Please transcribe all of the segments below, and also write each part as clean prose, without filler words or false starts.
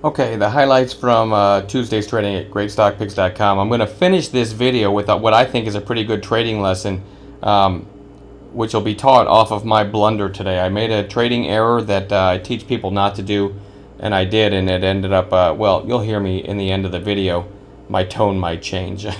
Okay, the highlights from Tuesday's trading at GreatStockPicks.com. I'm going to finish this video with what I think is a pretty good trading lesson, which will be taught off of my blunder today. I made a trading error that I teach people not to do, and I did, and it ended up, well, you'll hear me in the end of the video. My tone might change. So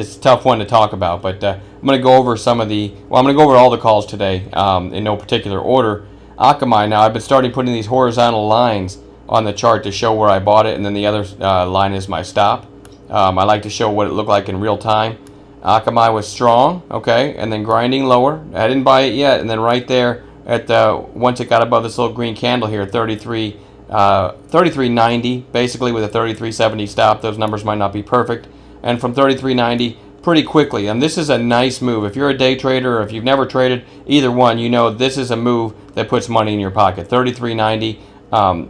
it's a tough one to talk about, but I'm going to go over I'm going to go over all the calls today in no particular order. Akamai, now I've been starting putting these horizontal lines on the chart to show where I bought it, and then the other line is my stop. I like to show what it looked like in real time. Akamai was strong, okay, and then grinding lower. I didn't buy it yet, and then right there at once it got above this little green candle here, 33.90, basically with a 33.70 stop. Those numbers might not be perfect, and from 33.90 pretty quickly. And this is a nice move. If you're a day trader or if you've never traded, either one, you know this is a move that puts money in your pocket. 33.90.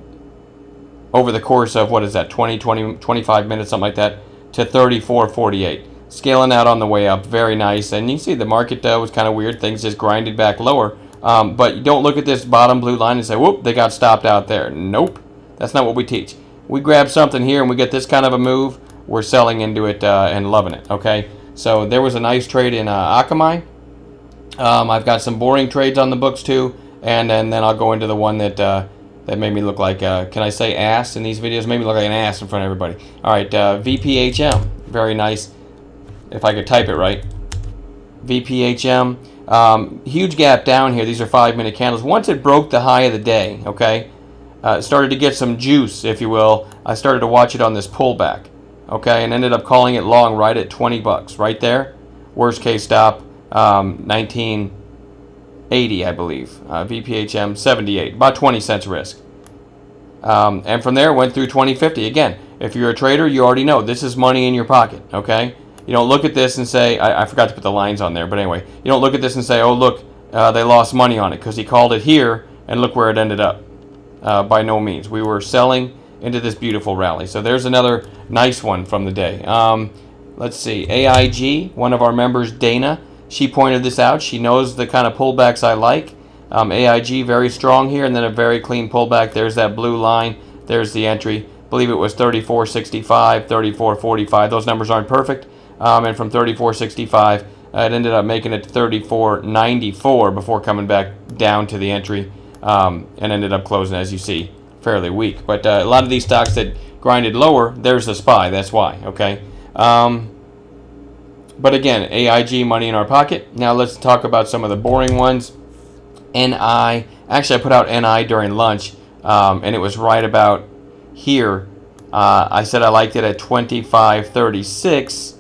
Over the course of, what is that, 25 minutes, something like that, to 34.48. Scaling out on the way up, very nice. And you can see the market was kind of weird. Things just grinded back lower. But you don't look at this bottom blue line and say, whoop, they got stopped out there. Nope, that's not what we teach. We grab something here and we get this kind of a move, we're selling into it and loving it, okay? So there was a nice trade in Akamai. I've got some boring trades on the books too, and then I'll go into the one that made me look like, can I say ass in these videos? Made me look like an ass in front of everybody. All right, VPHM, very nice. If I could type it right. VPHM, huge gap down here. These are 5-minute candles. Once it broke the high of the day, okay, started to get some juice, if you will. I started to watch it on this pullback, okay, and ended up calling it long right at 20 bucks, right there. Worst case stop, 1980, I believe. VPHM 78, about 20 cents risk. And from there, went through 2050. Again, if you're a trader, you already know this is money in your pocket, okay? You don't look at this and say, I forgot to put the lines on there, but anyway, you don't look at this and say, oh, look, they lost money on it because he called it here, and look where it ended up. By no means. We were selling into this beautiful rally. So there's another nice one from the day. Let's see, AIG, one of our members, Dana, she pointed this out. She knows the kind of pullbacks I like. AIG very strong here, and then a very clean pullback. There's that blue line. There's the entry. I believe it was 34.65, 34.45. Those numbers aren't perfect. And from 34.65, it ended up making it to 34.94 before coming back down to the entry, and ended up closing, as you see, fairly weak. But a lot of these stocks that grinded lower, there's the SPY. That's why, okay? But again, AIG, money in our pocket. Now let's talk about some of the boring ones. NI. Actually, I put out NI during lunch, and it was right about here. I said I liked it at 25.36,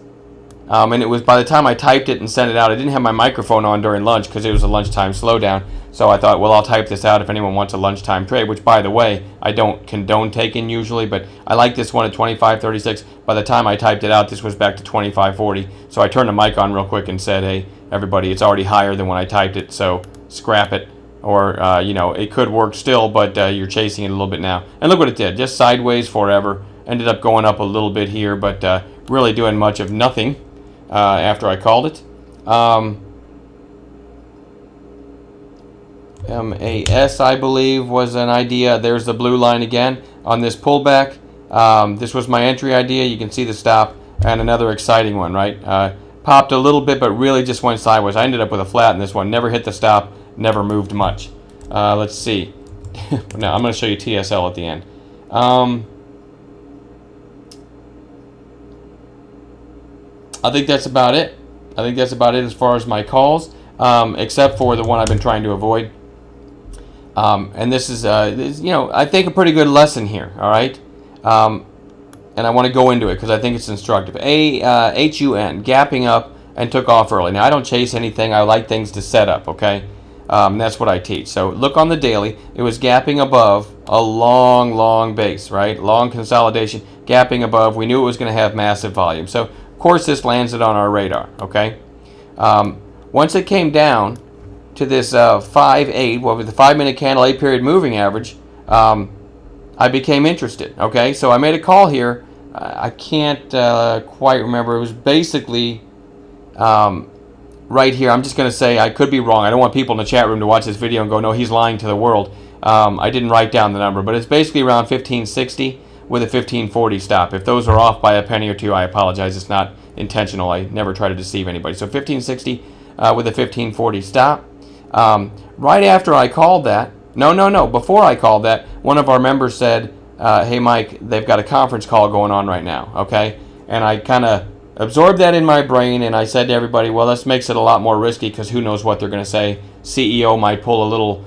and it was, by the time I typed it and sent it out, I didn't have my microphone on during lunch because it was a lunchtime slowdown. So I thought, well, I'll type this out if anyone wants a lunchtime trade, which, by the way, I don't condone taking usually, but I like this one at 25.36. By the time I typed it out, this was back to 25.40. So I turned the mic on real quick and said, hey, everybody, it's already higher than when I typed it, so scrap it. Or, you know, it could work still, but you're chasing it a little bit now. And look what it did, just sideways forever. Ended up going up a little bit here, but really doing much of nothing after I called it. MAS, I believe, was an idea. There's the blue line again on this pullback. This was my entry idea. You can see the stop, and another exciting one, right? Popped a little bit, but really just went sideways. I ended up with a flat in this one. Never hit the stop, never moved much. Let's see. Now, I'm going to show you TSL at the end. I think that's about it. I think that's about it as far as my calls, except for the one I've been trying to avoid. And this is, you know, I think a pretty good lesson here, all right? And I want to go into it because I think it's instructive. HUN, gapping up and took off early. Now, I don't chase anything. I like things to set up, okay? That's what I teach. So look on the daily. It was gapping above a long, long base, right? Long consolidation, gapping above. We knew it was going to have massive volume. So, of course, this landed on our radar, okay? Once it came down to this 5.8, well, with the 5-minute candle, 8-period moving average, I became interested, okay? So I made a call here. I can't quite remember. It was basically right here. I'm just going to say I could be wrong. I don't want people in the chat room to watch this video and go, no, he's lying to the world. I didn't write down the number, but it's basically around 1560. with a 1540 stop. If those are off by a penny or two, I apologize. It's not intentional. I never try to deceive anybody. So 1560 with a 1540 stop. Right after I called that, no, before I called that, one of our members said, hey Mike, they've got a conference call going on right now, okay? And I kind of absorbed that in my brain, and I said to everybody, well, this makes it a lot more risky because who knows what they're going to say. CEO might pull a little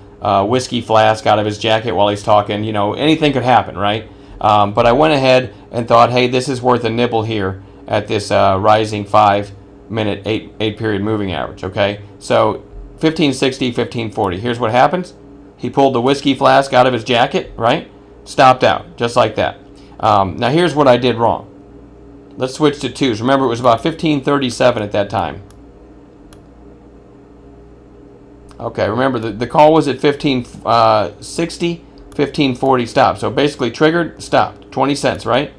whiskey flask out of his jacket while he's talking. You know, anything could happen, right? But I went ahead and thought, hey, this is worth a nibble here at this rising 5-minute, 8-period moving average, okay? So 1560, 1540. Here's what happens. He pulled the whiskey flask out of his jacket, right? Stopped out, just like that. Now here's what I did wrong. Let's switch to twos. Remember, it was about 1537 at that time. Okay, remember, the call was at 1560, 1540 stop. So basically triggered, stopped, 20 cents, right?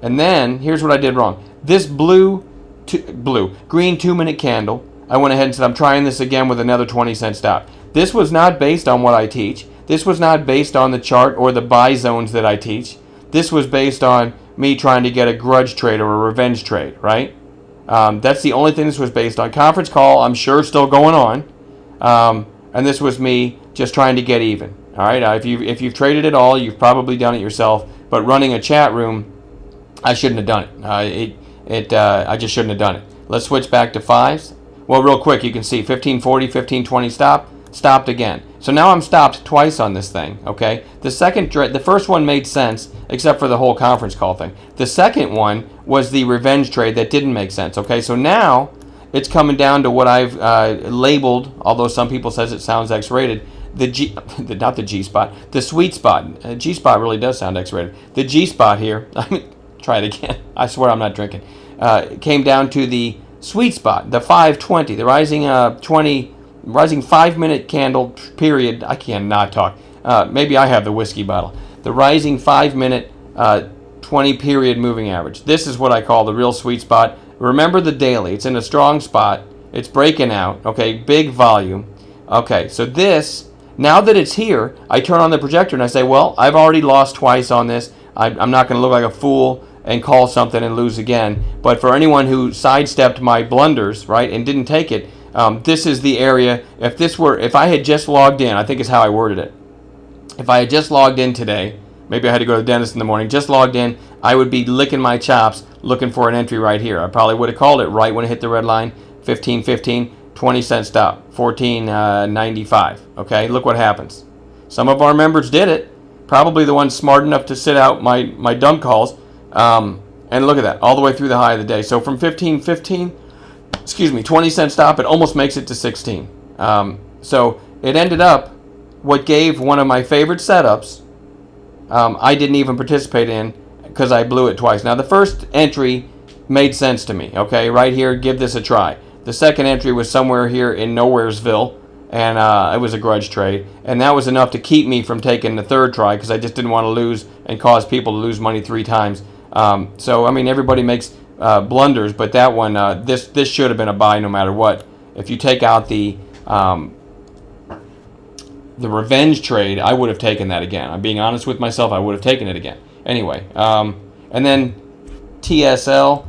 And then, here's what I did wrong. This green 2-minute candle, I went ahead and said, I'm trying this again with another 20-cent stop. This was not based on what I teach. This was not based on the chart or the buy zones that I teach. This was based on me trying to get a grudge trade or a revenge trade, right? That's the only thing this was based on. Conference call, I'm sure, still going on. And this was me just trying to get even. All right. If you've traded at all, you've probably done it yourself. But running a chat room, I shouldn't have done it. I just shouldn't have done it. Let's switch back to fives. Well, real quick, you can see 1540, 1520 stop, stopped again. So now I'm stopped twice on this thing. Okay. The first one made sense, except for the whole conference call thing. The second one was the revenge trade that didn't make sense. Okay. So now it's coming down to what I've labeled, although some people says it sounds X-rated, not the G-spot, the sweet spot. G-spot really does sound X-rated. The G-spot here, try it again, I swear I'm not drinking, came down to the sweet spot, the 520, the rising 5-minute candle period. I cannot talk. Maybe I have the whiskey bottle. The rising 5-minute 20-period moving average. This is what I call the real sweet spot. Remember the daily. It's in a strong spot. It's breaking out. Okay, big volume. Okay, so this, now that it's here, I turn on the projector and I say, well, I've already lost twice on this. I'm not going to look like a fool and call something and lose again. But for anyone who sidestepped my blunders, right, and didn't take it, this is the area. If I had just logged in, I think is how I worded it. If I had just logged in today, maybe I had to go to the dentist in the morning, just logged in, I would be licking my chops looking for an entry right here. I probably would have called it right when it hit the red line, 15.15, 20-cent stop, 14.95. Okay, look what happens. Some of our members did it, probably the ones smart enough to sit out my dumb calls, and look at that, all the way through the high of the day. So from 15.15, 20-cent stop, it almost makes it to 16. So it ended up, what gave one of my favorite setups, I didn't even participate in because I blew it twice. Now the first entry made sense to me. Okay, right here, give this a try. The second entry was somewhere here in Nowheresville, and it was a grudge trade, and that was enough to keep me from taking the third try because I just didn't want to lose and cause people to lose money 3 times. So I mean, everybody makes blunders, but that one, this should have been a buy no matter what. If you take out the revenge trade, I would have taken that again. I'm being honest with myself. I would have taken it again. Anyway, and then TSL.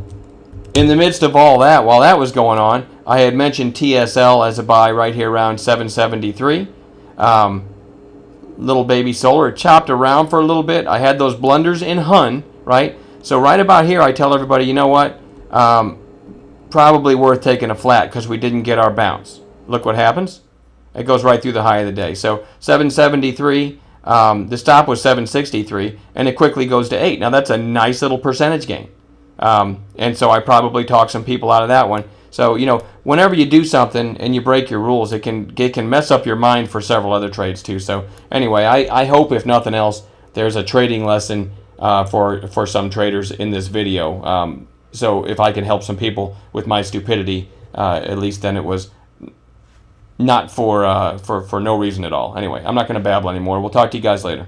In the midst of all that, while that was going on, I had mentioned TSL as a buy right here around 773. Little baby solar. It chopped around for a little bit. I had those blunders in Hun, right? So right about here, I tell everybody, you know what? Probably worth taking a flat because we didn't get our bounce. Look what happens. It goes right through the high of the day. So 773, the stop was 763, and it quickly goes to 8. Now that's a nice little percentage gain. And so I probably talked some people out of that one. So, you know, whenever you do something and you break your rules, it can mess up your mind for several other trades too. So anyway, I hope, if nothing else, there's a trading lesson for some traders in this video. So if I can help some people with my stupidity, at least then it was not for no reason at all. Anyway, I'm not going to babble anymore. We'll talk to you guys later.